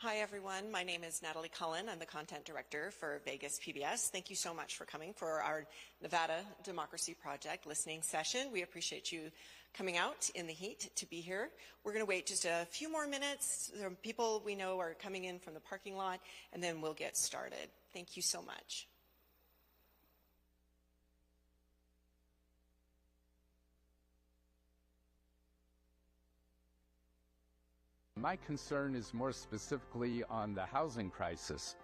Hi, everyone. My name is Natalie Cullen. I'm the content director for Vegas PBS. Thank you so much for coming for our Nevada Democracy Project listening session. We appreciate you coming out in the heat to be here. We're going to wait just a few more minutes. There are people we know are coming in from the parking lot, and then we'll get started. Thank you so much. My concern is more specifically on the housing crisis.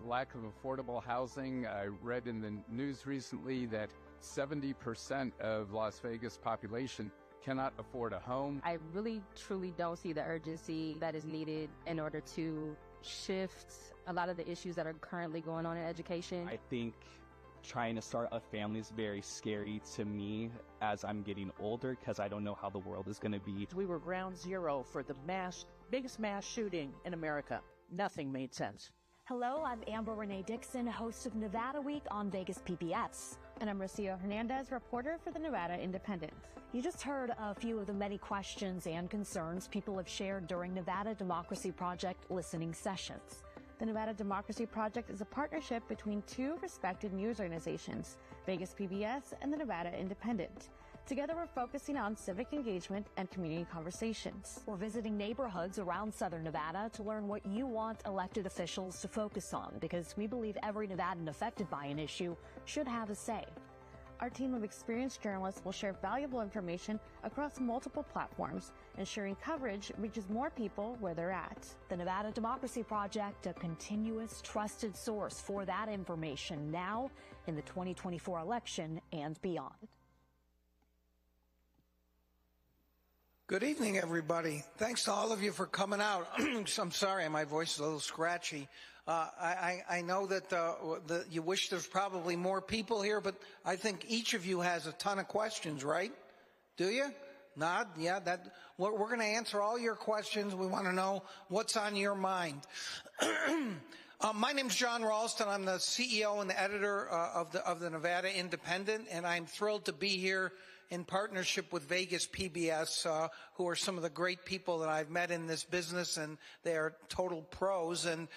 Lack of affordable housing. I read in the news recently that 70% of Las Vegas population cannot afford a home. I really, truly don't see the urgency that is needed in order to shift a lot of the issues that are currently going on in education. I think trying to start a family is very scary to me as I'm getting older because I don't know how the world is going to be. We were ground zero for the biggest mass shooting in America. Nothing made sense. Hello, I'm Renee Dixon, host of Nevada Week on Vegas PBS. And I'm Rocio Hernandez, reporter for the Nevada Independent. You just heard a few of the many questions and concerns people have shared during Nevada Democracy Project listening sessions. The Nevada Democracy Project is a partnership between two respected news organizations, Vegas PBS and the Nevada Independent. Together, we're focusing on civic engagement and community conversations. We're visiting neighborhoods around Southern Nevada to learn what you want elected officials to focus on, because we believe every Nevadan affected by an issue should have a say. Our team of experienced journalists will share valuable information across multiple platforms, ensuring coverage reaches more people where they're at. The Nevada Democracy Project, a continuous, trusted source for that information now in the 2024 election and beyond. Good evening, everybody. Thanks to all of you for coming out. I'm sorry, my voice is a little scratchy. I know that you wish there's probably more people here, but I think each of you has a ton of questions, right? Do you? Nod? Yeah, we're going to answer all your questions. We want to know what's on your mind. My name's John Ralston. I'm the CEO and the editor of the Nevada Independent, and I'm thrilled to be here in partnership with Vegas PBS, who are some of the great people that I've met in this business, and they are total pros, and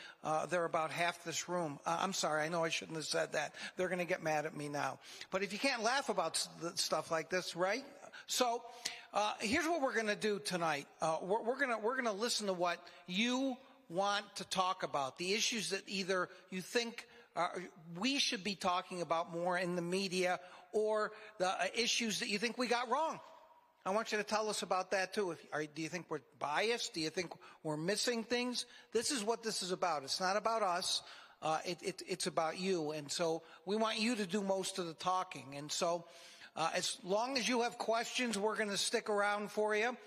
they're about half this room. I'm sorry, I know I shouldn't have said that. They're going to get mad at me now. But if you can't laugh about stuff like this, right? So here's what we're going to do tonight. We're going to listen to what you want to talk about, the issues that either you think we should be talking about more in the media, or the issues that you think we got wrong. I want you to tell us about that too. Do you think we're biased? Do you think we're missing things? This is what this is about. It's not about us. It's about you. And so we want you to do most of the talking. And so as long as you have questions, we're going to stick around for you.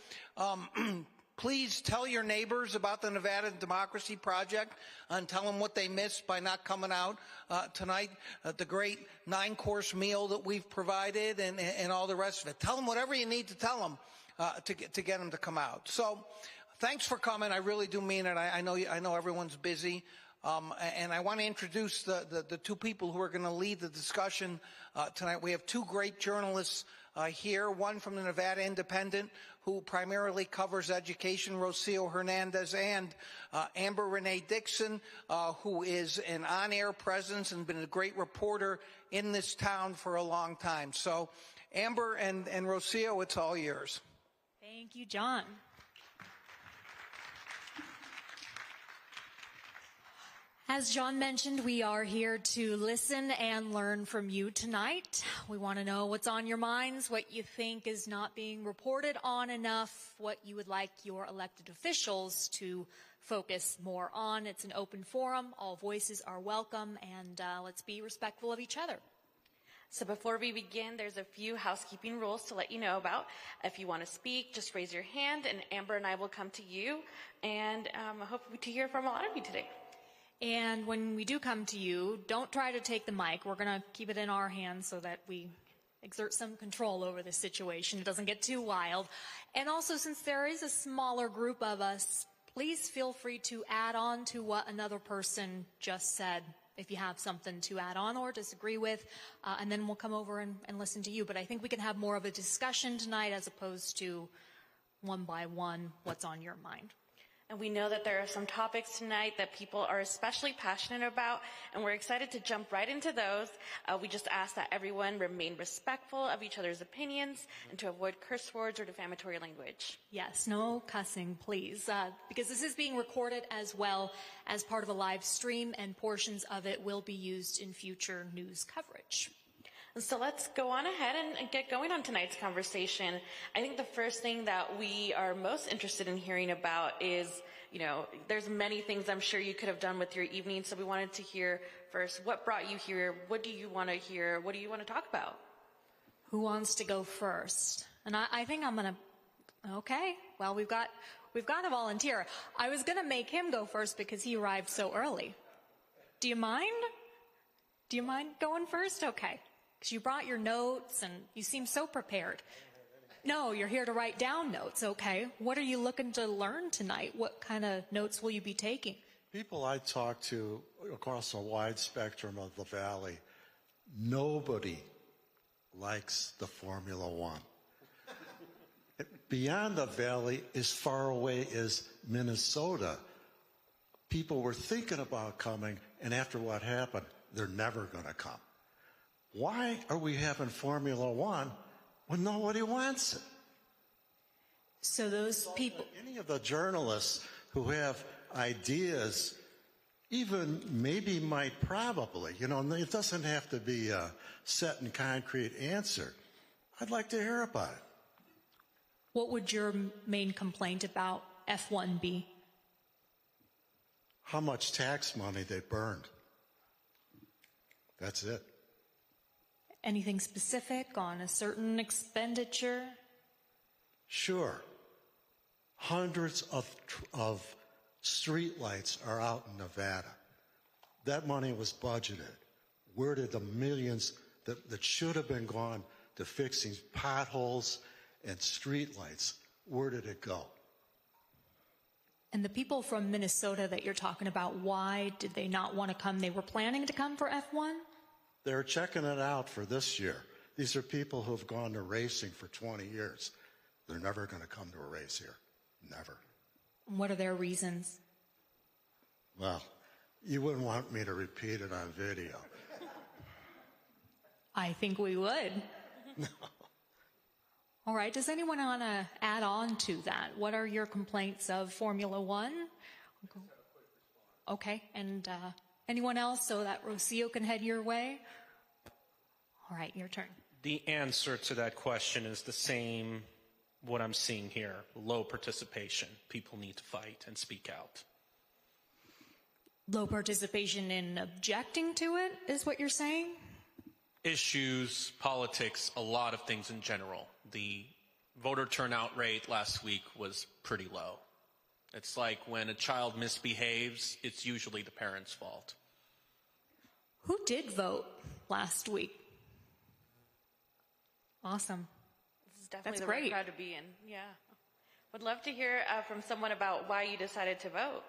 Please tell your neighbors about the Nevada Democracy Project and tell them what they missed by not coming out tonight, the great 9-course meal that we've provided and all the rest of it. Tell them whatever you need to tell them to get them to come out. So thanks for coming. I really do mean it. I know everyone's busy. And I want to introduce the two people who are going to lead the discussion tonight. We have two great journalists here, one from the Nevada Independent, who primarily covers education, Rocio Hernandez, and Amber Renee Dixon, who is an on-air presence and been a great reporter in this town for a long time. So, Amber and Rocio, it's all yours. Thank you, John. As John mentioned, we are here to listen and learn from you tonight. We want to know what's on your minds, what you think is not being reported on enough, what you would like your elected officials to focus more on. It's an open forum. All voices are welcome, and let's be respectful of each other. So before we begin, there's a few housekeeping rules to let you know about. If you want to speak, just raise your hand, and Amber and I will come to you. And I hope to hear from a lot of you today. And when we do come to you, don't try to take the mic. We're going to keep it in our hands so that we exert some control over the situation. It doesn't get too wild. And also, since there is a smaller group of us, please feel free to add on to what another person just said if you have something to add on or disagree with, and then we'll come over and listen to you. But I think we can have more of a discussion tonight as opposed to one by one what's on your mind. And we know that there are some topics tonight that people are especially passionate about, and we're excited to jump right into those. We just ask that everyone remain respectful of each other's opinions and to avoid curse words or defamatory language. Yes, no cussing, please, because this is being recorded as well as part of a live stream, and portions of it will be used in future news coverage. And so let's go on ahead and get going on tonight's conversation. I think the first thing that we are most interested in hearing about is, there's many things I'm sure you could have done with your evening. So we wanted to hear first, what brought you here? What do you want to hear? What do you want to talk about? Who wants to go first? And I think I'm going to, okay, well, we've got a volunteer. I was going to make him go first because he arrived so early. Do you mind? Do you mind going first? Okay. Because you brought your notes and you seem so prepared. No, you're here to write down notes, okay. What are you looking to learn tonight? What kind of notes will you be taking? People I talk to across a wide spectrum of the valley, nobody likes the Formula One. Beyond the valley, as far away as Minnesota, people were thinking about coming, and after what happened, they're never going to come. Why are we having Formula One when nobody wants it? So those people... Any of the journalists who have ideas, even maybe might probably, it doesn't have to be a set and concrete answer. I'd like to hear about it. What would your main complaint about F1 be? How much tax money they burned. That's it. Anything specific on a certain expenditure? Sure. Hundreds of streetlights are out in Nevada. That money was budgeted. Where did the millions that should have been gone to fixing potholes and streetlights, where did it go? And the people from Minnesota that you're talking about, why did they not want to come? They were planning to come for F1? They're checking it out for this year. These are people who have gone to racing for 20 years. They're never going to come to a race here. Never. What are their reasons? Well, you wouldn't want me to repeat it on video. I think we would. No. All right. Does anyone want to add on to that? What are your complaints of Formula One? Okay. And anyone else so that Rocio can head your way? All right, your turn. The answer to that question is the same, what I'm seeing here, low participation. People need to fight and speak out. Low participation in objecting to it is what you're saying? Issues, politics, a lot of things in general. The voter turnout rate last week was pretty low. It's like when a child misbehaves, it's usually the parent's fault. Who did vote last week? Awesome. This is definitely That's the great. right crowd to be in. Yeah. Would love to hear from someone about why you decided to vote.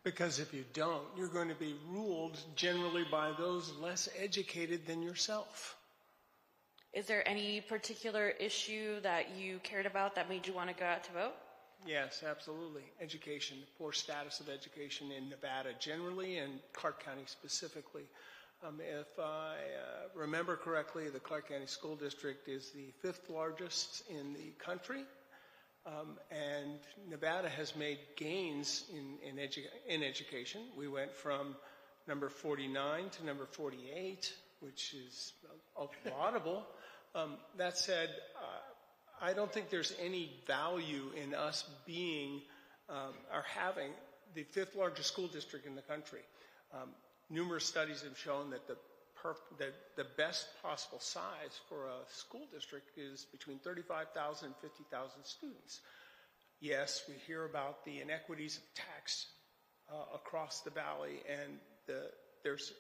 Because if you don't, you're going to be ruled generally by those less educated than yourself. Is there any particular issue that you cared about that made you want to go out to vote? Yes, absolutely. Education, the poor status of education in Nevada generally and Clark County specifically. If I remember correctly, the Clark County School District is the 5th largest in the country. And Nevada has made gains in education. We went from number 49 to number 48, which is laudable. That said, I don't think there's any value in us being or having the 5th largest school district in the country. Numerous studies have shown that the best possible size for a school district is between 35,000 and 50,000 students. Yes, we hear about the inequities of tax across the valley, and there's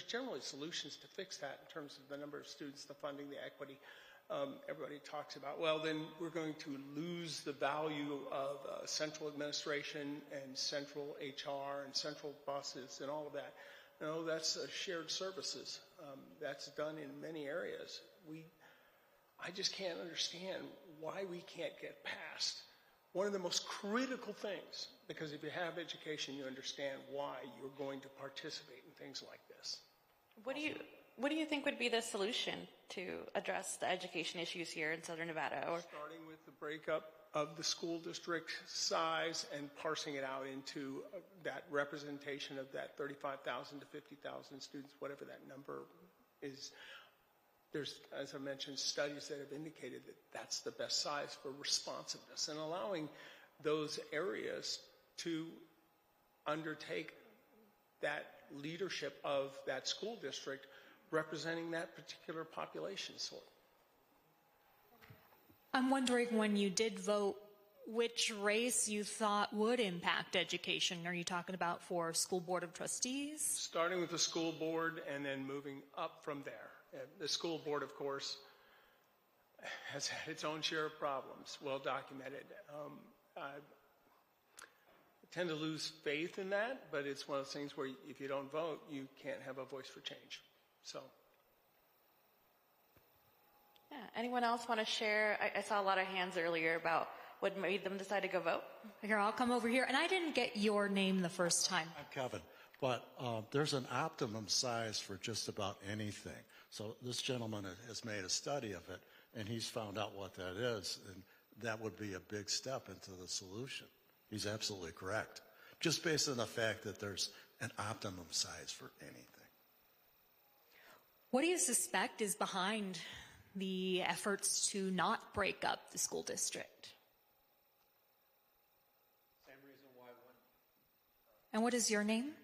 generally solutions to fix that in terms of the number of students, the funding, the equity. Everybody talks about, well, then we're going to lose the value of central administration and central HR and central buses and all of that. No, that's shared services. That's done in many areas. I just can't understand why we can't get past one of the most critical things, because if you have education, you understand why you're going to participate in things like this. What do you think would be the solution to address the education issues here in Southern Nevada? Starting with the breakup of the school district size and parsing it out into that representation of that 35,000 to 50,000 students, whatever that number is. There's, as I mentioned, studies that have indicated that that's the best size for responsiveness, and allowing those areas to undertake that leadership of that school district representing that particular population sort. I'm wondering, when you did vote, which race you thought would impact education. Are you talking about for school board of trustees? Starting with the school board and then moving up from there. The school board, of course, has had its own share of problems, well documented. I tend to lose faith in that, but it's one of those things where if you don't vote, you can't have a voice for change. So. Yeah. Anyone else want to share? I saw a lot of hands earlier about what made them decide to go vote. Here, I'll come over here. And I didn't get your name the first time. I'm Kevin. But there's an optimum size for just about anything. So this gentleman has made a study of it, and he's found out what that is, and that would be a big step into the solution. He's absolutely correct, just based on the fact that there's an optimum size for anything. What do you suspect is behind the efforts to not break up the school district? Same reason why one. And what is your name?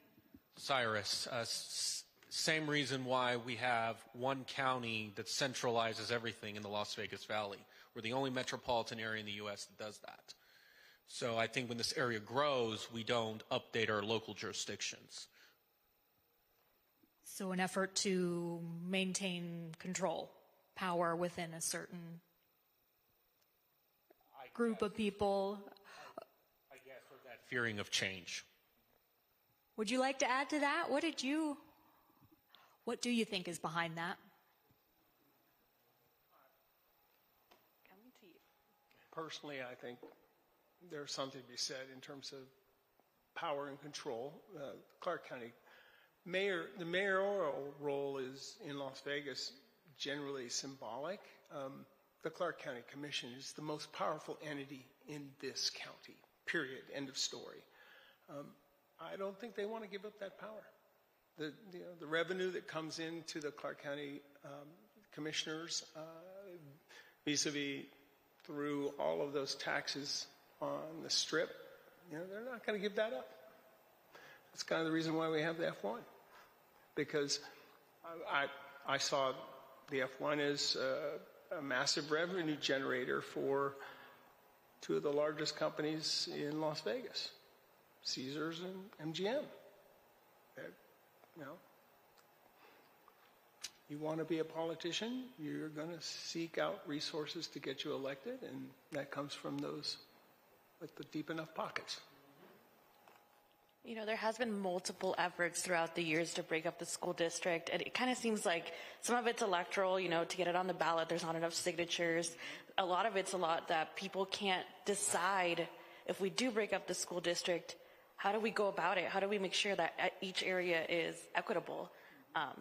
Cyrus. Same reason why we have one county that centralizes everything in the Las Vegas Valley. We're the only metropolitan area in the U.S. that does that. So I think when this area grows, we don't update our local jurisdictions. So an effort to maintain control, power within a certain group of people. I guess, or that fearing of change. Would you like to add to that? What do you think is behind that? Coming to you. Personally, I think there's something to be said in terms of power and control. Clark County the mayoral role is in Las Vegas generally symbolic. The Clark County Commission is the most powerful entity in this county, period, end of story. I don't think they want to give up that power. The revenue that comes into the Clark County commissioners vis-a-vis through all of those taxes on the strip, they're not going to give that up. That's kind of the reason why we have the F1, because I saw the F1 as a massive revenue generator for two of the largest companies in Las Vegas, Caesars and MGM. You want to be a politician, you're going to seek out resources to get you elected, and that comes from those with the deep enough pockets. There has been multiple efforts throughout the years to break up the school district, and it kind of seems like some of it's electoral, to get it on the ballot, there's not enough signatures. A lot of it's that people can't decide if we do break up the school district, how do we go about it? How do we make sure that each area is equitable?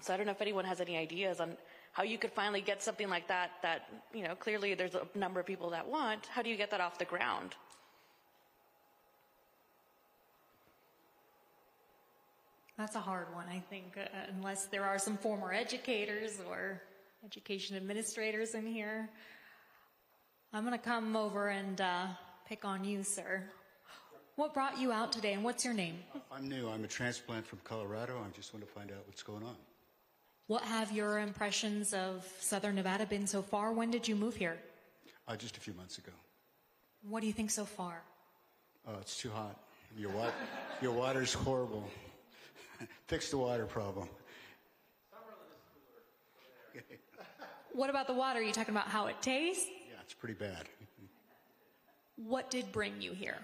So I don't know if anyone has any ideas on how you could finally get something like that, clearly there's a number of people that want. How do you get that off the ground? That's a hard one, I think, unless there are some former educators or education administrators in here. I'm going to come over and pick on you, sir. What brought you out today, and what's your name? I'm new. I'm a transplant from Colorado. I just want to find out what's going on. What have your impressions of Southern Nevada been so far? When did you move here? Just a few months ago. What do you think so far? It's too hot. Your water's horrible. Fix the water problem. What about the water? Are you talking about how it tastes? Yeah, it's pretty bad. What did bring you here?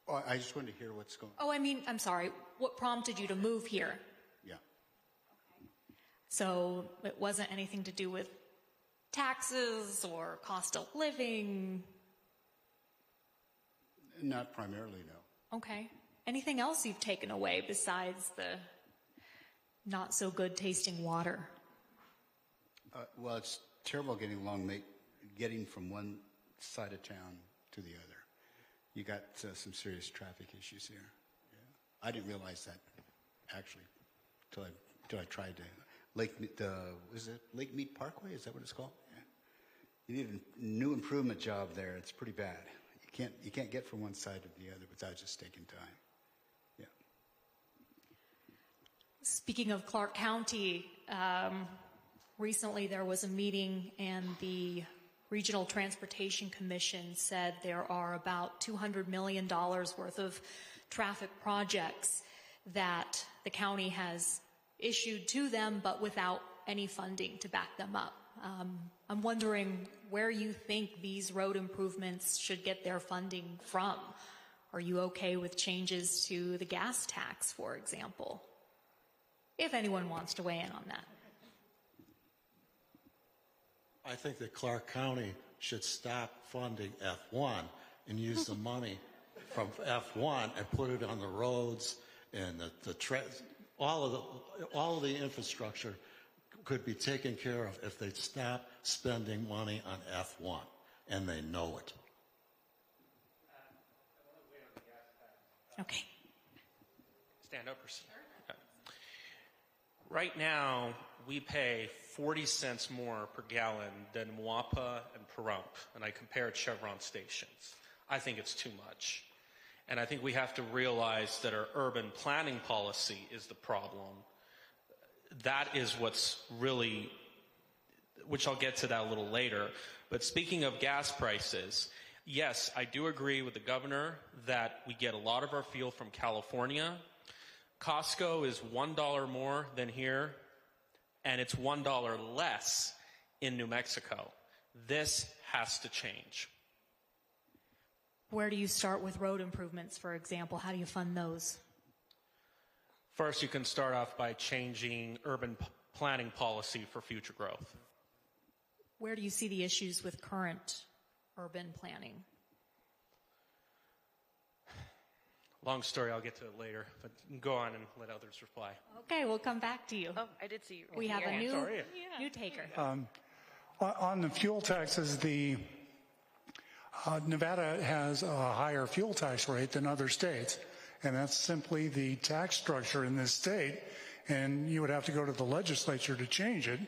Oh, I just wanted to hear what's going on. Oh, I'm sorry. What prompted you to move here? Yeah. So it wasn't anything to do with taxes or cost of living? Not primarily, no. Okay. Anything else you've taken away besides the not so good tasting water? Well, it's terrible getting from one side of town to the other. You got some serious traffic issues here. Yeah. I didn't realize that actually till I tried to Lake Mead Parkway? Is that what it's called? Yeah. You need a new improvement job there. It's pretty bad. You can't get from one side to the other without just taking time. Yeah. Speaking of Clark County, recently there was a meeting and the Regional Transportation Commission said there are about $200 million worth of traffic projects that the county has issued to them, but without any funding to back them up. I'm wondering where you think these road improvements should get their funding from. Are you okay with changes to the gas tax, for example? If anyone wants to weigh in on that. I think that Clark County should stop funding F1 and use the money from F1 and put it on the roads and all of the infrastructure could be taken care of if they stop spending money on F1, and they know it. Okay. Stand up or sit. Okay. Right now, we pay 40 cents more per gallon than Moapa and Pahrump, and I compared Chevron stations. I think it's too much. And I think we have to realize that our urban planning policy is the problem. That is what's really, which I'll get to that a little later. But speaking of gas prices, yes, I do agree with the governor that we get a lot of our fuel from California. Costco is $1 more than here, and it's $1 less in New Mexico. This has to change. Where do you start with road improvements, for example? How do you fund those? First, you can start off by changing urban planning policy for future growth. Where do you see the issues with current urban planning? Long story, I'll get to it later, but go on and let others reply. Okay, we'll come back to you. Oh, I did see you. We have a Sorry. new taker. On the fuel taxes, Nevada has a higher fuel tax rate than other states, and that's simply the tax structure in this state, and you would have to go to the legislature to change it.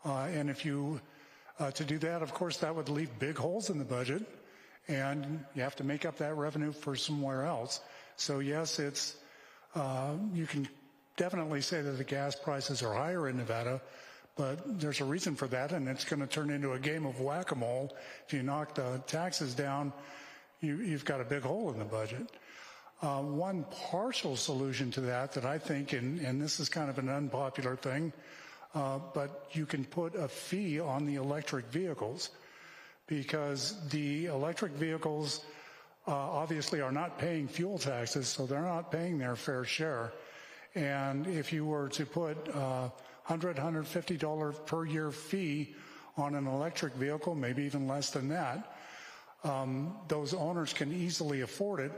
And if you, to do that, of course, that would leave big holes in the budget, and you have to make up that revenue for somewhere else. So yes, it's, you can definitely say that the gas prices are higher in Nevada, but there's a reason for that, and it's going to turn into a game of whack-a-mole. If you knock the taxes down, you've got a big hole in the budget. One partial solution to that I think, and this is kind of an unpopular thing, but you can put a fee on the electric vehicles, because the electric vehicles obviously are not paying fuel taxes, so they're not paying their fair share. And if you were to put $150 per year fee on an electric vehicle, maybe even less than that, those owners can easily afford it,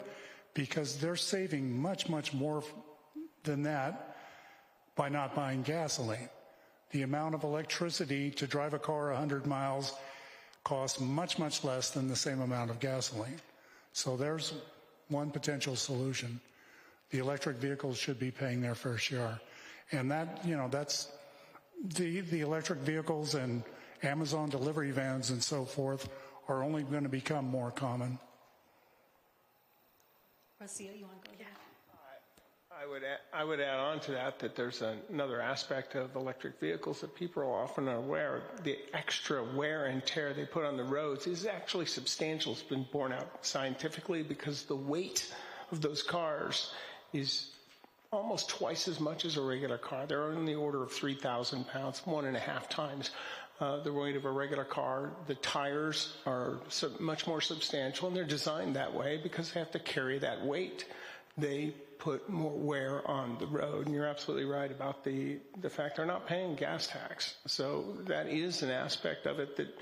because they're saving much, much more than that by not buying gasoline. The amount of electricity to drive a car 100 miles costs much, much less than the same amount of gasoline. So there's one potential solution. The electric vehicles should be paying their fair share. And that, that's the electric vehicles and Amazon delivery vans and so forth are only going to become more common. Rocio, you want to go? Yeah. I would add on to that there's another aspect of electric vehicles that people are often unaware. The extra wear and tear they put on the roads is actually substantial. It's been borne out scientifically, because the weight of those cars is almost twice as much as a regular car. They're in the order of 3,000 pounds, 1.5 times the weight of a regular car. The tires are much more substantial, and they're designed that way because they have to carry that weight. They put more wear on the road. And you're absolutely right about the fact they're not paying gas tax. So that is an aspect of it that,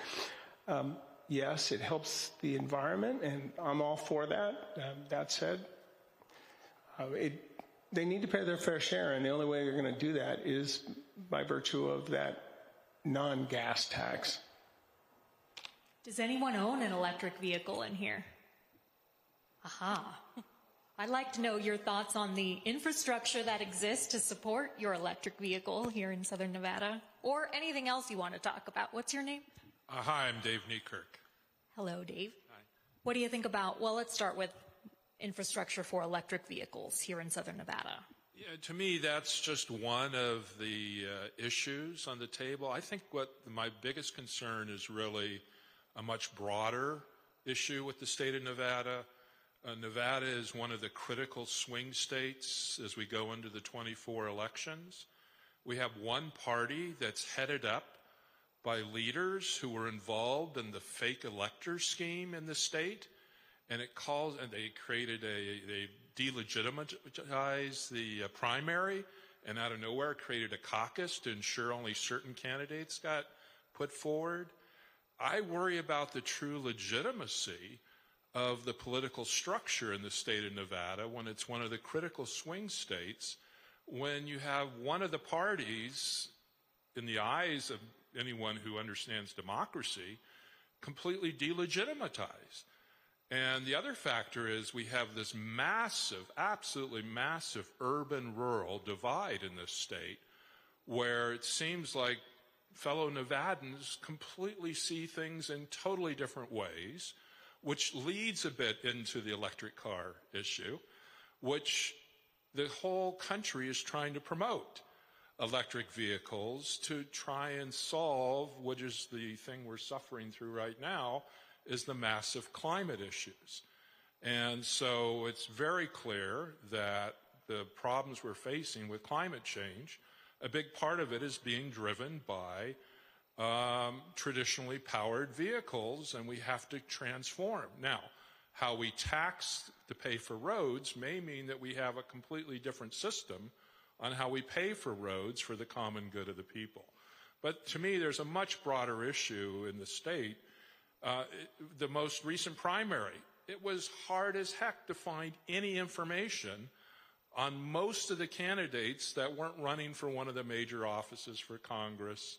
yes, it helps the environment, and I'm all for that. That said, they need to pay their fair share, and the only way you're going to do that is by virtue of that non-gas tax. Does anyone own an electric vehicle in here? Aha. I'd like to know your thoughts on the infrastructure that exists to support your electric vehicle here in Southern Nevada, or anything else you want to talk about. What's your name? Hi, I'm Dave Niekirk. Hello, Dave. Hi. What do you think about, well, let's start with infrastructure for electric vehicles here in Southern Nevada. Yeah, to me, that's just one of the issues on the table. I think what my biggest concern is really a much broader issue with the state of Nevada. Nevada is one of the critical swing states as we go into the 24 elections. We have one party that's headed up by leaders who were involved in the fake elector scheme in the state, and they created they delegitimized the primary, and out of nowhere created a caucus to ensure only certain candidates got put forward. I worry about the true legitimacy of the political structure in the state of Nevada when it's one of the critical swing states, when you have one of the parties, in the eyes of anyone who understands democracy, completely delegitimized. And the other factor is we have this massive, absolutely massive urban-rural divide in this state, where it seems like fellow Nevadans completely see things in totally different ways, which leads a bit into the electric car issue, which the whole country is trying to promote electric vehicles to try and solve, which is the thing we're suffering through right now, is the massive climate issues. And so it's very clear that the problems we're facing with climate change, a big part of it is being driven by traditionally powered vehicles, and we have to transform. Now, how we tax to pay for roads may mean that we have a completely different system on how we pay for roads for the common good of the people. But to me, there's a much broader issue in the state. The most recent primary, it was hard as heck to find any information on most of the candidates that weren't running for one of the major offices for Congress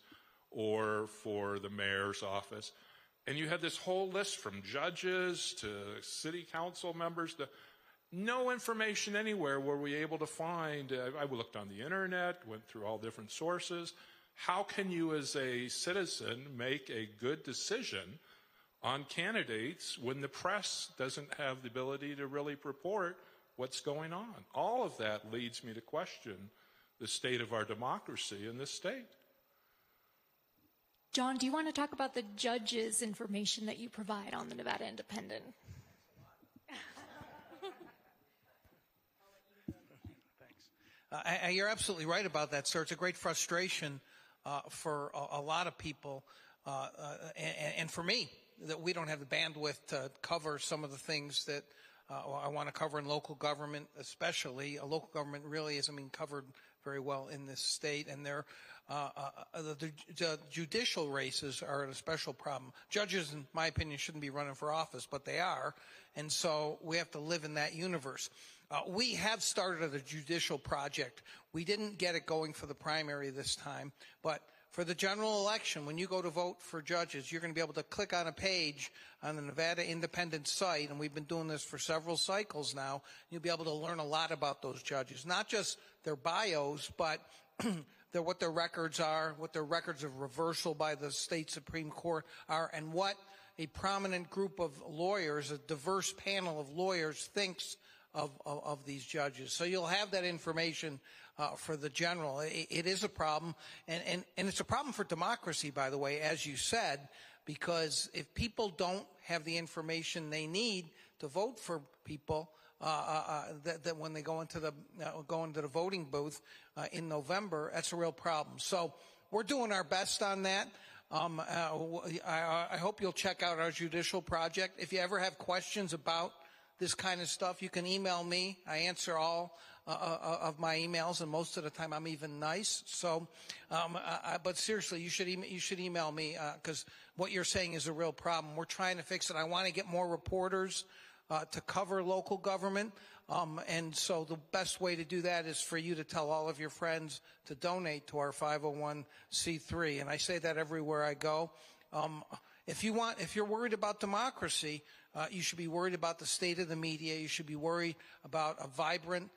or for the mayor's office. And you had this whole list from judges to city council members to no information anywhere were we able to find. I looked on the internet, went through all different sources. How can you as a citizen make a good decision on candidates when the press doesn't have the ability to really report what's going on? All of that leads me to question the state of our democracy in this state. John, do you want to talk about the judges' information that you provide on the Nevada Independent? You're absolutely right about that, sir. It's a great frustration for a lot of people, and for me, that we don't have the bandwidth to cover some of the things that I want to cover in local government, especially. Local government really isn't being covered very well in this state, and the judicial races are a special problem. Judges, in my opinion, shouldn't be running for office, but they are, and so we have to live in that universe. We have started a judicial project. We didn't get it going for the primary this time, but for the general election, when you go to vote for judges, you're going to be able to click on a page on the Nevada Independent site, and we've been doing this for several cycles now. You'll be able to learn a lot about those judges, not just their bios, but what their records are, what their records of reversal by the state Supreme Court are, and what a prominent group of lawyers, a diverse panel of lawyers, thinks of these judges. So you'll have that information for the general. It is a problem, and it's a problem for democracy, by the way, as you said, because if people don't have the information they need to vote for people, that when they go into the voting booth in November, that's a real problem. So we're doing our best on that. I hope you'll check out our judicial project. If you ever have questions about this kind of stuff, you can email me. I answer all of my emails, and most of the time I'm even nice. So, but seriously, you should email me because what you're saying is a real problem. We're trying to fix it. I want to get more reporters to cover local government. And so the best way to do that is for you to tell all of your friends to donate to our 501c3. And I say that everywhere I go. If you're worried about democracy, you should be worried about the state of the media. You should be worried about a vibrant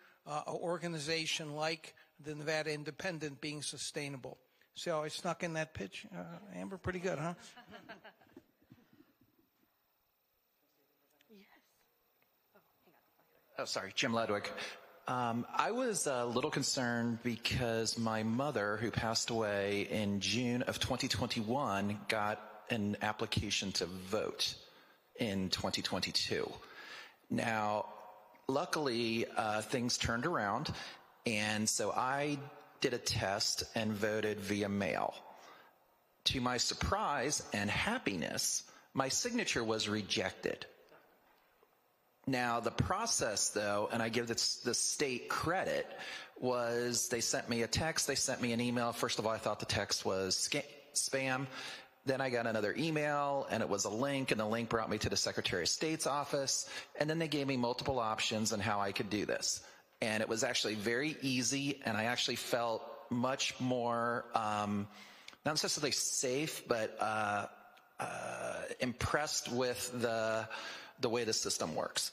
organization like the Nevada Independent being sustainable. So I snuck in that pitch, Amber. Pretty good, huh? Oh, sorry, Jim Ledwig. I was a little concerned because my mother, who passed away in June of 2021, got an application to vote in 2022. Now, luckily, things turned around, and so I did a test and voted via mail. To my surprise and happiness, my signature was rejected. Now, the process, though, and I give the state credit, was they sent me a text, they sent me an email. First of all, I thought the text was spam. Then I got another email, and it was a link, and the link brought me to the Secretary of State's office. And then they gave me multiple options on how I could do this. And it was actually very easy, and I actually felt much more, not necessarily safe, but impressed with the way the system works.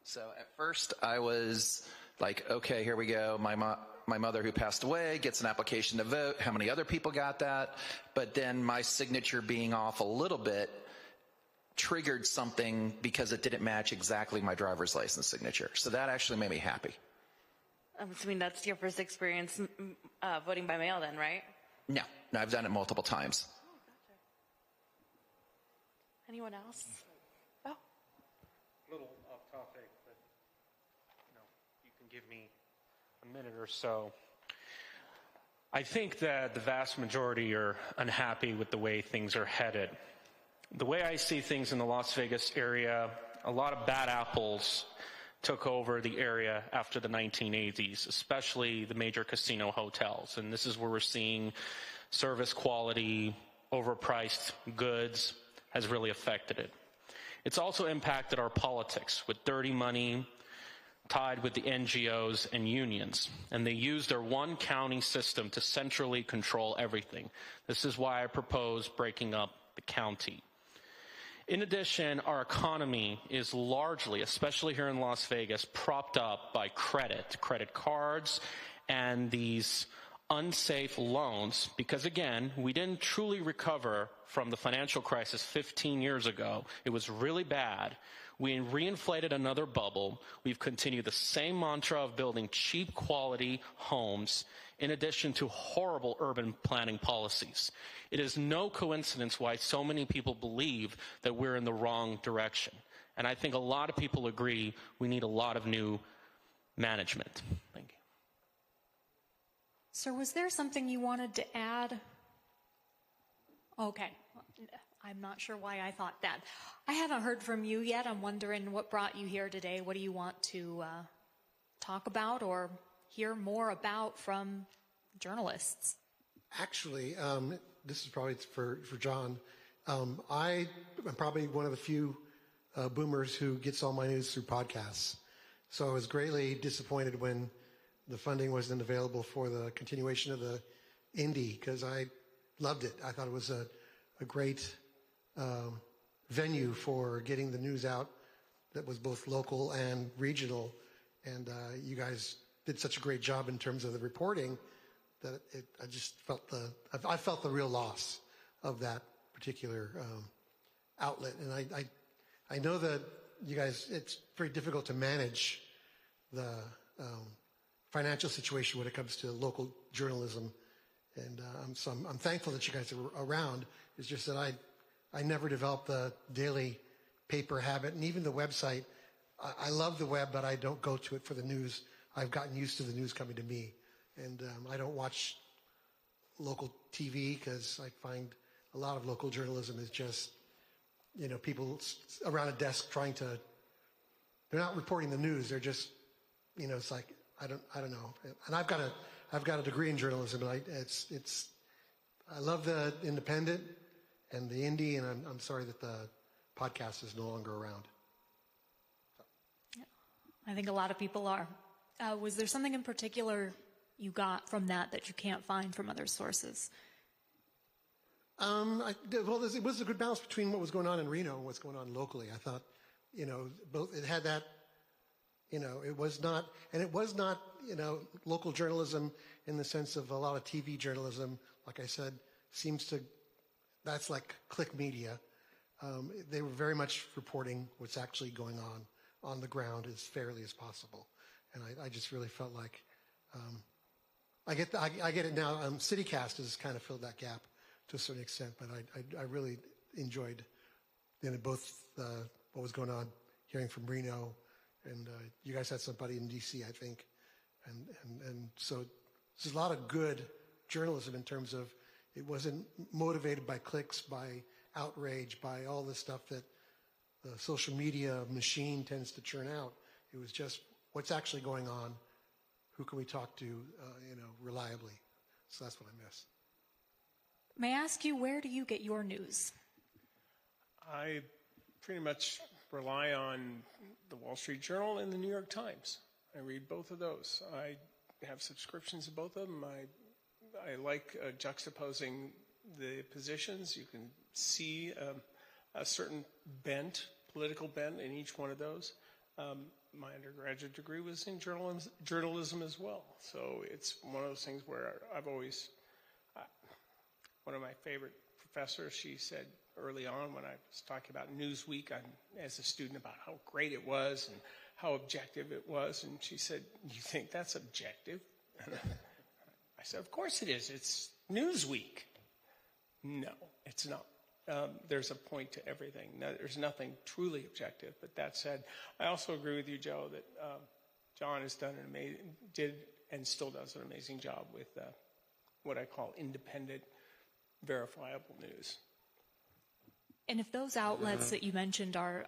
So at first I was like, okay, here we go. My mother who passed away gets an application to vote. How many other people got that? But then my signature being off a little bit triggered something because it didn't match exactly my driver's license signature. So that actually made me happy. I mean, that's your first experience voting by mail then, right? No, I've done it multiple times. Oh, gotcha. Anyone else? Oh. A little off topic, but you can give me a minute or so. I think that the vast majority are unhappy with the way things are headed. The way I see things in the Las Vegas area, a lot of bad apples took over the area after the 1980s, especially the major casino hotels. And this is where we're seeing service quality, overpriced goods has really affected it. It's also impacted our politics with dirty money tied with the NGOs and unions. And they use their one county system to centrally control everything. This is why I propose breaking up the county. In addition, our economy is largely, especially here in Las Vegas, propped up by credit cards, and these unsafe loans, because again, we didn't truly recover from the financial crisis 15 years ago. It was really bad. We reinflated another bubble. We've continued the same mantra of building cheap quality homes in addition to horrible urban planning policies. It is no coincidence why so many people believe that we're in the wrong direction. And I think a lot of people agree we need a lot of new management. Thank you. Sir, was there something you wanted to add? Okay. I'm not sure why I thought that. I haven't heard from you yet. I'm wondering what brought you here today. What do you want to talk about or hear more about from journalists? Actually, this is probably for John. I am probably one of the few boomers who gets all my news through podcasts. So I was greatly disappointed when the funding wasn't available for the continuation of the Indy, because I loved it. I thought it was a great venue for getting the news out that was both local and regional. And you guys did such a great job in terms of the reporting that I just felt I felt the real loss of that particular outlet. And I know that you guys, it's very difficult to manage the financial situation when it comes to local journalism. And so I'm thankful that you guys are around. It's just that I never developed the daily paper habit, and even the website. I love the web, but I don't go to it for the news. I've gotten used to the news coming to me. And I don't watch local TV because I find a lot of local journalism is just, people around a desk trying to they're not reporting the news. They're just, it's like, I don't know. And I've got a degree in journalism, and I love the independent and the indie, and I'm sorry that the podcast is no longer around. Yeah, I think a lot of people are. Was there something in particular you got from that you can't find from other sources? It was a good balance between what was going on in Reno and what's going on locally. I thought, both, it had that, it was not, local journalism in the sense of a lot of TV journalism, like I said, that's like click media. They were very much reporting what's actually going on the ground as fairly as possible. And I just really felt like, I get it now. CityCast has kind of filled that gap to a certain extent, but I really enjoyed both what was going on, hearing from Reno, and you guys had somebody in DC, I think, and so there's a lot of good journalism in terms of it wasn't motivated by clicks, by outrage, by all the stuff that the social media machine tends to churn out. It was just what's actually going on. Who can we talk to, reliably? So that's what I miss. May I ask you, where do you get your news? I pretty much rely on the Wall Street Journal and the New York Times. I read both of those. I have subscriptions to both of them. I like juxtaposing the positions. You can see a certain political bent in each one of those. My undergraduate degree was in journalism as well. So it's one of those things where I've always, one of my favorite professors, she said early on when I was talking about Newsweek as a student about how great it was and how objective it was. And she said, "You think that's objective?" And I said, "Of course it is. It's Newsweek." No, it's not. There's a point to everything. There's nothing truly objective. But that said, I also agree with you, Joe, that John has done did and still does an amazing job with what I call independent, verifiable news. And if those outlets that you mentioned are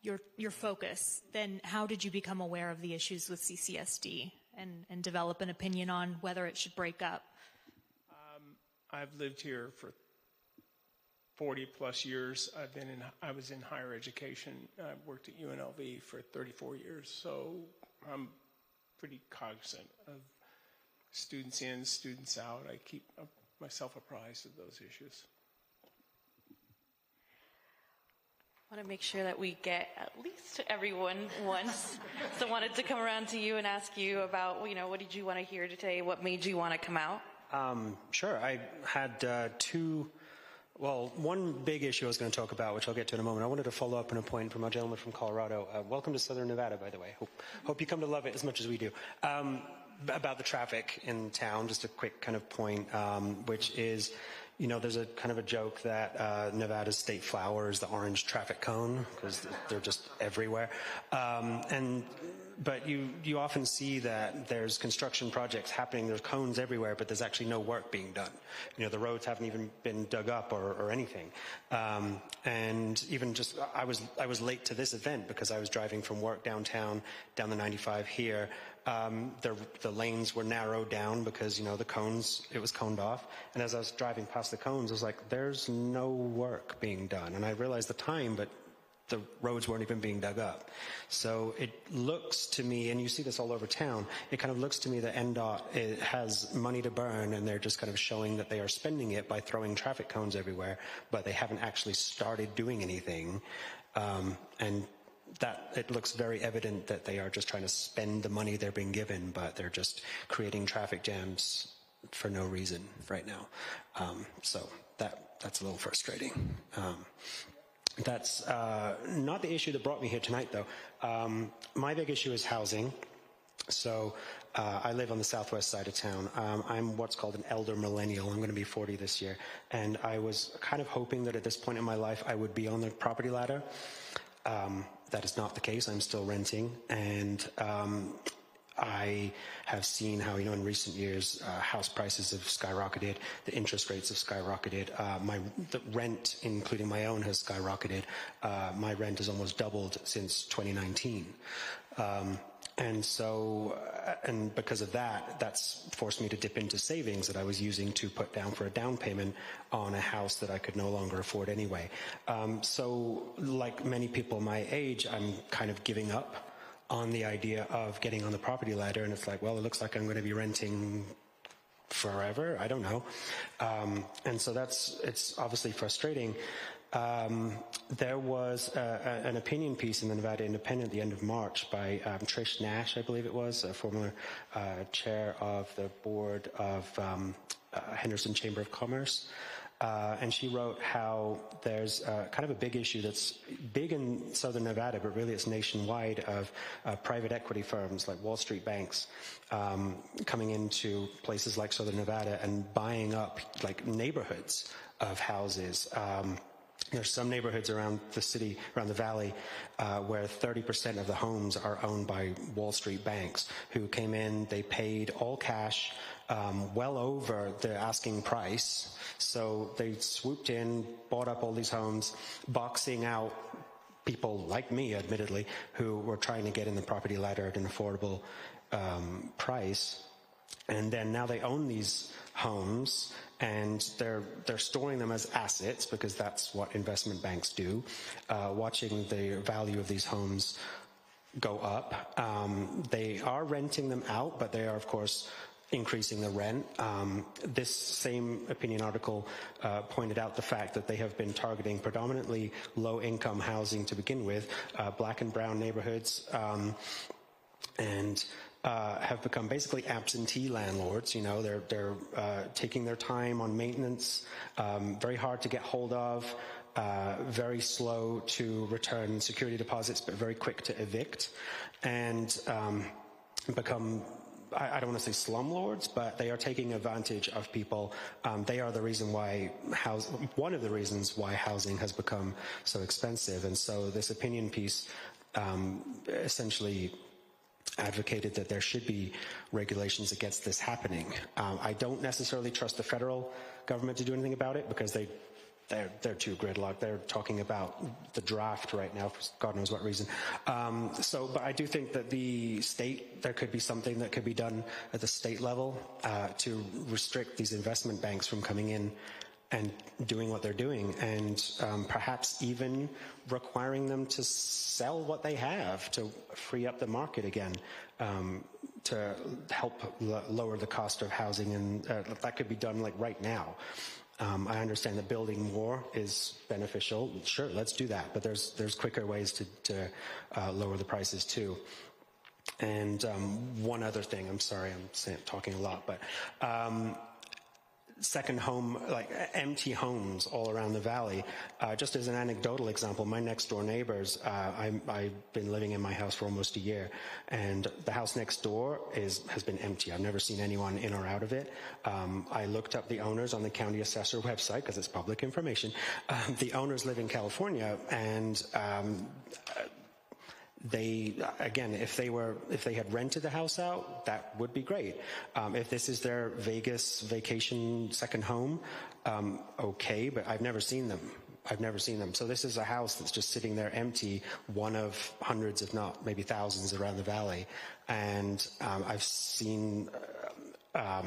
your focus, then how did you become aware of the issues with CCSD and develop an opinion on whether it should break up? I've lived here for 40 plus years. I was in higher education. I worked at UNLV for 34 years. So I'm pretty cognizant of students in, students out. I keep myself apprised of those issues. I want to make sure that we get at least to everyone once. So I wanted to come around to you and ask you about, what did you want to hear today? What made you want to come out? Sure. I had one big issue I was going to talk about, which I'll get to in a moment. I wanted to follow up on a point from a gentleman from Colorado. Welcome to Southern Nevada, by the way. Hope you come to love it as much as we do. About the traffic in town, just a quick kind of point, which is, there's a kind of a joke that Nevada's state flower is the orange traffic cone because they're just everywhere. But you often see that there's construction projects happening, there's cones everywhere, but there's actually no work being done. The roads haven't even been dug up or anything. And even just, I was late to this event because I was driving from work downtown, down the 95 here. The lanes were narrowed down because, the cones, it was coned off. And as I was driving past the cones, I was like, there's no work being done. And I realized the time, but the roads weren't even being dug up. So it looks to me, and you see this all over town, it kind of looks to me that NDOT has money to burn, and they're just kind of showing that they are spending it by throwing traffic cones everywhere, but they haven't actually started doing anything. And that it looks very evident that they are just trying to spend the money they're being given, but they're just creating traffic jams for no reason right now. So that's a little frustrating. That's not the issue that brought me here tonight, though. My big issue is housing. So I live on the southwest side of town. I'm what's called an elder millennial. I'm going to be 40 this year. And I was kind of hoping that at this point in my life I would be on the property ladder. That is not the case. I'm still renting. And I have seen how, in recent years, house prices have skyrocketed, the interest rates have skyrocketed, the rent, including my own, has skyrocketed. My rent has almost doubled since 2019. And so, and because of that, that's forced me to dip into savings that I was using to put down for a down payment on a house that I could no longer afford anyway. So like many people my age, I'm kind of giving up on the idea of getting on the property ladder, and it's like, well, it looks like I'm going to be renting forever. I don't know. And so it's obviously frustrating. There was an opinion piece in the Nevada Independent at the end of March by Trish Nash, I believe it was, a former chair of the board of Henderson Chamber of Commerce. And she wrote how there's kind of a big issue that's big in southern Nevada, but really it's nationwide, of private equity firms like Wall Street banks coming into places like southern Nevada and buying up like neighborhoods of houses. There's some neighborhoods around the city, around the valley, where 30% of the homes are owned by Wall Street banks who came in, they paid all cash, well over the asking price. So they swooped in, bought up all these homes, boxing out people like me, admittedly, who were trying to get in the property ladder at an affordable price. And then now they own these homes, and they're storing them as assets, because that's what investment banks do, watching the value of these homes go up. They are renting them out, but they are, of course, increasing the rent. This same opinion article pointed out the fact that they have been targeting predominantly low-income housing to begin with, black and brown neighborhoods, and have become basically absentee landlords. They're taking their time on maintenance, very hard to get hold of, very slow to return security deposits, but very quick to evict, and become, I don't want to say slumlords, but they are taking advantage of people. They are the reason why one of the reasons why housing has become so expensive. And so this opinion piece essentially advocated that there should be regulations against this happening. I don't necessarily trust the federal government to do anything about it, because they're too gridlocked. They're talking about the draft right now for God knows what reason. But I do think that there could be something that could be done at the state level to restrict these investment banks from coming in and doing what they're doing, and perhaps even requiring them to sell what they have to free up the market again, to help lower the cost of housing. And that could be done like right now. I understand that building more is beneficial. Sure, let's do that. But there's quicker ways to lower the prices too. And one other thing, I'm sorry, I'm talking a lot, but second home, like empty homes all around the valley. Just as an anecdotal example, my next door neighbors, I've been living in my house for almost a year, and the house next door has been empty. I've never seen anyone in or out of it. I looked up the owners on the county assessor website, because it's public information. The owners live in California, and they, again, if they had rented the house out, that would be great. If this is their Vegas vacation second home, okay, but I've never seen them. So this is a house that's just sitting there empty, one of hundreds, if not maybe thousands, around the valley. And I've seen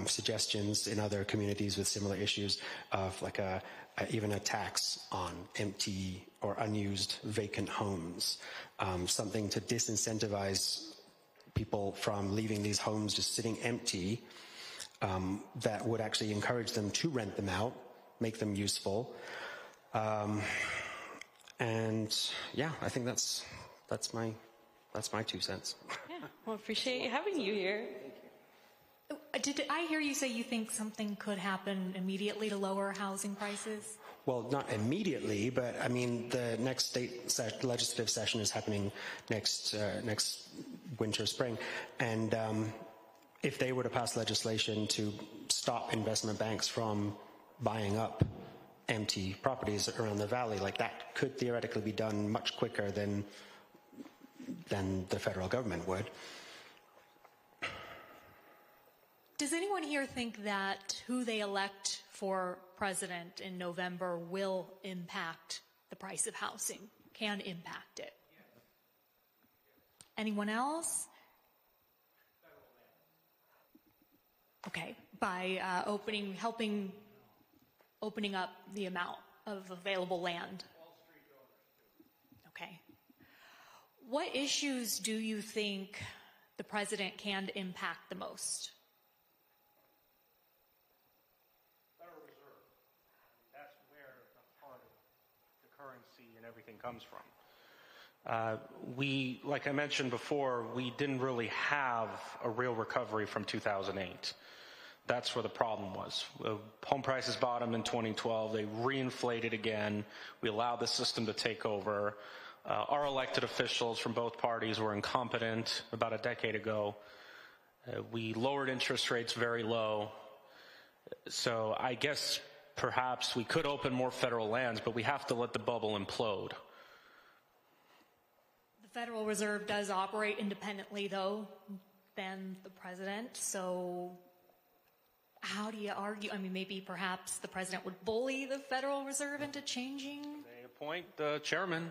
suggestions in other communities with similar issues of like even a tax on empty or unused vacant homes, something to disincentivize people from leaving these homes just sitting empty, that would actually encourage them to rent them out, make them useful. And yeah, I think that's my 2 cents. Yeah, well, appreciate having you here. Did I hear you say you think something could happen immediately to lower housing prices? Well, not immediately, but I mean, the next state legislative session is happening next winter, spring, and if they were to pass legislation to stop investment banks from buying up empty properties around the valley, like that could theoretically be done much quicker than the federal government would. Does anyone here think that who they elect for president in November will impact the price of housing, can impact it? Anyone else? Okay, by opening up the amount of available land. Okay. What issues do you think the president can impact the most? Federal Reserve. That's where the heart of the currency and everything comes from. Like I mentioned before, we didn't really have a real recovery from 2008. That's where the problem was. Home prices bottomed in 2012. They reinflated again. We allowed the system to take over. Our elected officials from both parties were incompetent about a decade ago. We lowered interest rates very low. So I guess perhaps we could open more federal lands, but we have to let the bubble implode. The Federal Reserve does operate independently, though, than the president. So how do you argue? I mean, maybe perhaps the president would bully the Federal Reserve into changing? They appoint the chairman.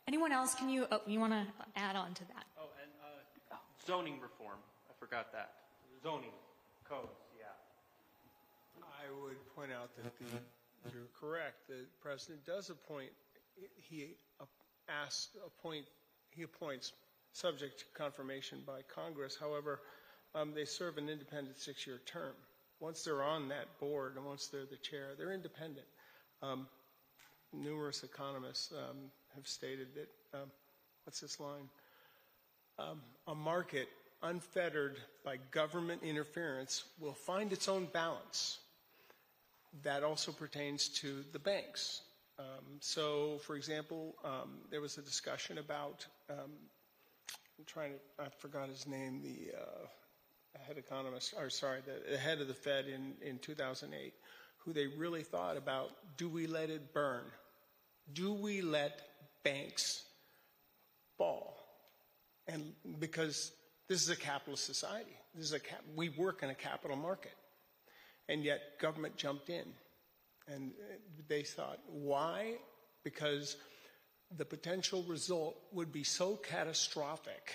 Anyone else? Can you want to add on to that? Oh, and zoning reform. I forgot that. Zoning codes, yeah. I would point out that you're correct. The president does appoint. He appoints subject to confirmation by Congress. However, they serve an independent 6-year term. Once they're on that board and once they're the chair, they're independent. Numerous economists have stated that, what's this line? A market unfettered by government interference will find its own balance. That also pertains to the banks. So, for example, there was a discussion about, I forgot his name, the head economist, or sorry, the head of the Fed in 2008, who they really thought about, do we let it burn? Do we let banks fall? And because this is a capitalist society, we work in a capital market, and yet government jumped in. And they thought, why? Because the potential result would be so catastrophic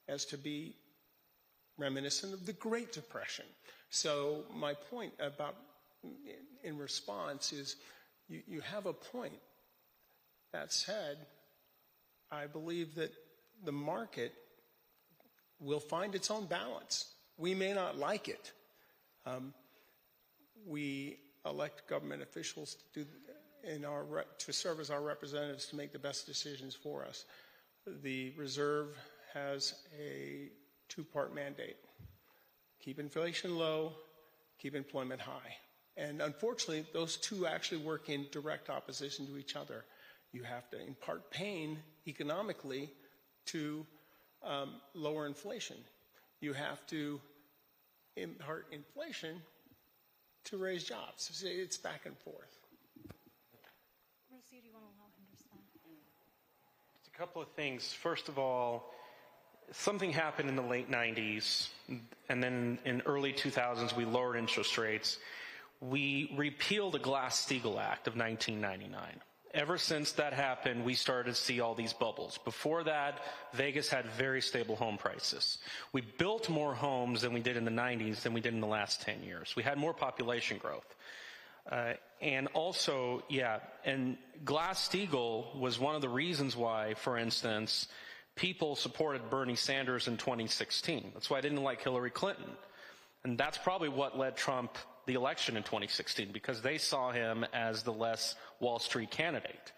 as to be reminiscent of the Great Depression. So my point about, in response, is you have a point. That said, I believe that the market will find its own balance. We may not like it. We elect government officials to serve as our representatives to make the best decisions for us. The Reserve has a 2-part mandate: keep inflation low, keep employment high. And unfortunately, those two actually work in direct opposition to each other. You have to impart pain economically to lower inflation. You have to impart inflation to raise jobs. It's back and forth. Rocio, do you want to allow Henderson? Just a couple of things. First of all, something happened in the late 90s, and then in early 2000s, we lowered interest rates. We repealed the Glass-Steagall Act of 1999. Ever since that happened, we started to see all these bubbles. Before that, Vegas had very stable home prices. We built more homes than we did in the 90s than we did in the last 10 years. We had more population growth. And also, and Glass-Steagall was one of the reasons why, for instance, people supported Bernie Sanders in 2016. That's why I didn't like Hillary Clinton. And that's probably what led Trump the election in 2016, because they saw him as the less Wall Street candidate.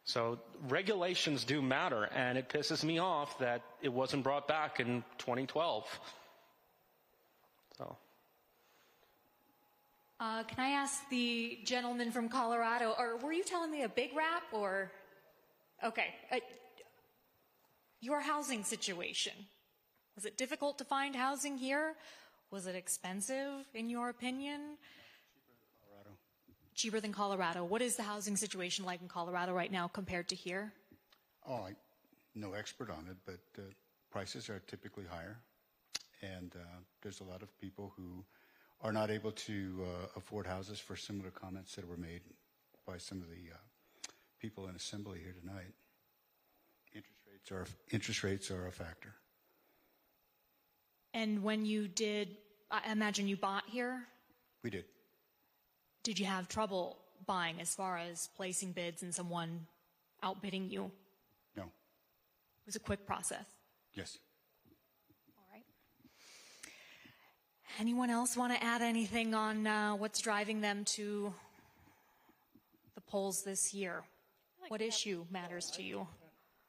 So regulations do matter, and it pisses me off that it wasn't brought back in 2012. So. Can I ask the gentleman from Colorado, or were you telling me a big rap, or? Okay. Your housing situation. Was it difficult to find housing here? Was it expensive, in your opinion? Cheaper than Colorado. What is the housing situation like in Colorado right now compared to here? Oh, I'm no expert on it, but prices are typically higher, and there's a lot of people who are not able to afford houses for similar comments that were made by some of the people in assembly here tonight. Interest rates are a factor. And when you did, I imagine you bought here? We did. Did you have trouble buying as far as placing bids and someone outbidding you? No. It was a quick process. Yes. All right. Anyone else want to add anything on what's driving them to the polls this year? What issue matters to you?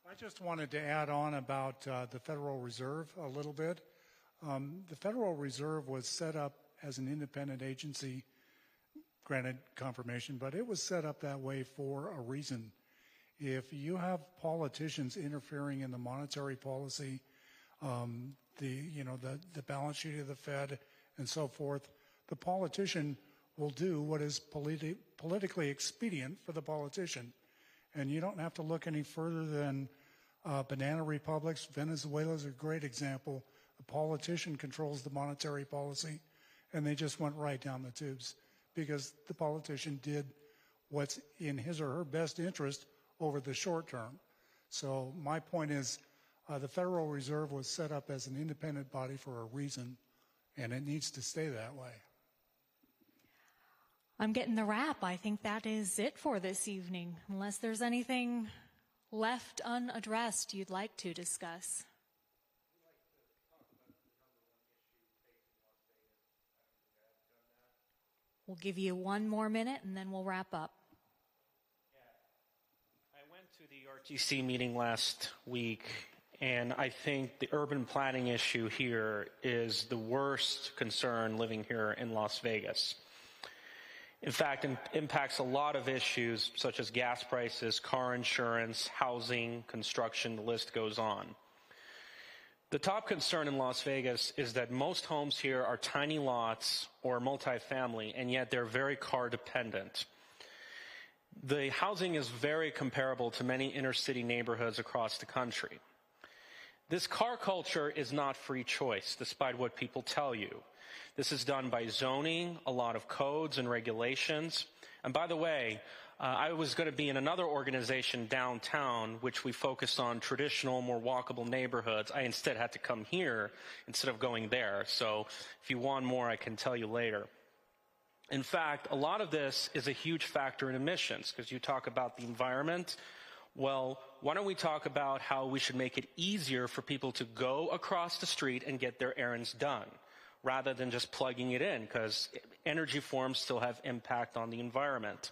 I just wanted to add on about the Federal Reserve a little bit. The Federal Reserve was set up as an independent agency, granted confirmation, but it was set up that way for a reason. If you have politicians interfering in the monetary policy, the balance sheet of the Fed and so forth, the politician will do what is politically expedient for the politician. And you don't have to look any further than banana republics. Venezuela is a great example. The politician controls the monetary policy, and they just went right down the tubes because the politician did what's in his or her best interest over the short term. So my point is the Federal Reserve was set up as an independent body for a reason, and it needs to stay that way. I'm getting the wrap. I think that is it for this evening, unless there's anything left unaddressed you'd like to discuss. We'll give you one more minute and then we'll wrap up. I went to the RTC meeting last week, and I think the urban planning issue here is the worst concern living here in Las Vegas. In fact, it impacts a lot of issues such as gas prices, car insurance, housing, construction, the list goes on. The top concern in Las Vegas is that most homes here are tiny lots or multifamily, and yet they're very car dependent. The housing is very comparable to many inner city neighborhoods across the country. This car culture is not free choice, despite what people tell you. This is done by zoning, a lot of codes and regulations. And by the way, I was going to be in another organization downtown, which we focused on traditional, more walkable neighborhoods. I instead had to come here instead of going there. So if you want more, I can tell you later. In fact, a lot of this is a huge factor in emissions, because you talk about the environment. Well, why don't we talk about how we should make it easier for people to go across the street and get their errands done, rather than just plugging it in, because energy forms still have impact on the environment.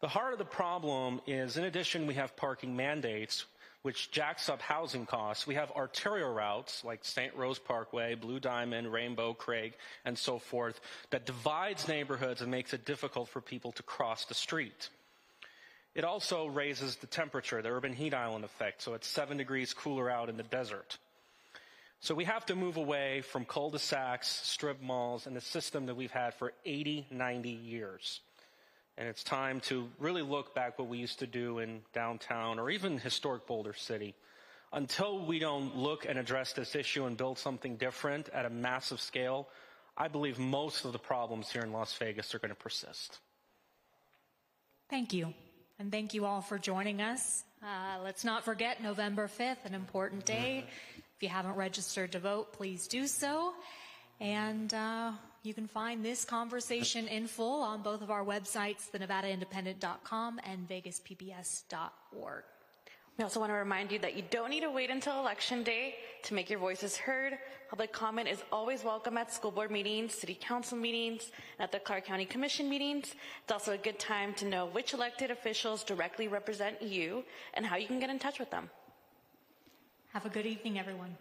The heart of the problem is, in addition, we have parking mandates, which jacks up housing costs. We have arterial routes like St. Rose Parkway, Blue Diamond, Rainbow, Craig, and so forth, that divides neighborhoods and makes it difficult for people to cross the street. It also raises the temperature, the urban heat island effect, so it's 7 degrees cooler out in the desert. So we have to move away from cul-de-sacs, strip malls, and the system that we've had for 80, 90 years. And it's time to really look back what we used to do in downtown or even historic Boulder City. Until we don't look and address this issue and build something different at a massive scale, I believe most of the problems here in Las Vegas are going to persist. Thank you. And thank you all for joining us. Let's not forget November 5th, an important day. If you haven't registered to vote, please do so. And you can find this conversation in full on both of our websites, thenevadaindependent.com and vegaspbs.org. We also want to remind you that you don't need to wait until Election Day to make your voices heard. Public comment is always welcome at school board meetings, city council meetings, and at the Clark County Commission meetings. It's also a good time to know which elected officials directly represent you and how you can get in touch with them. Have a good evening, everyone.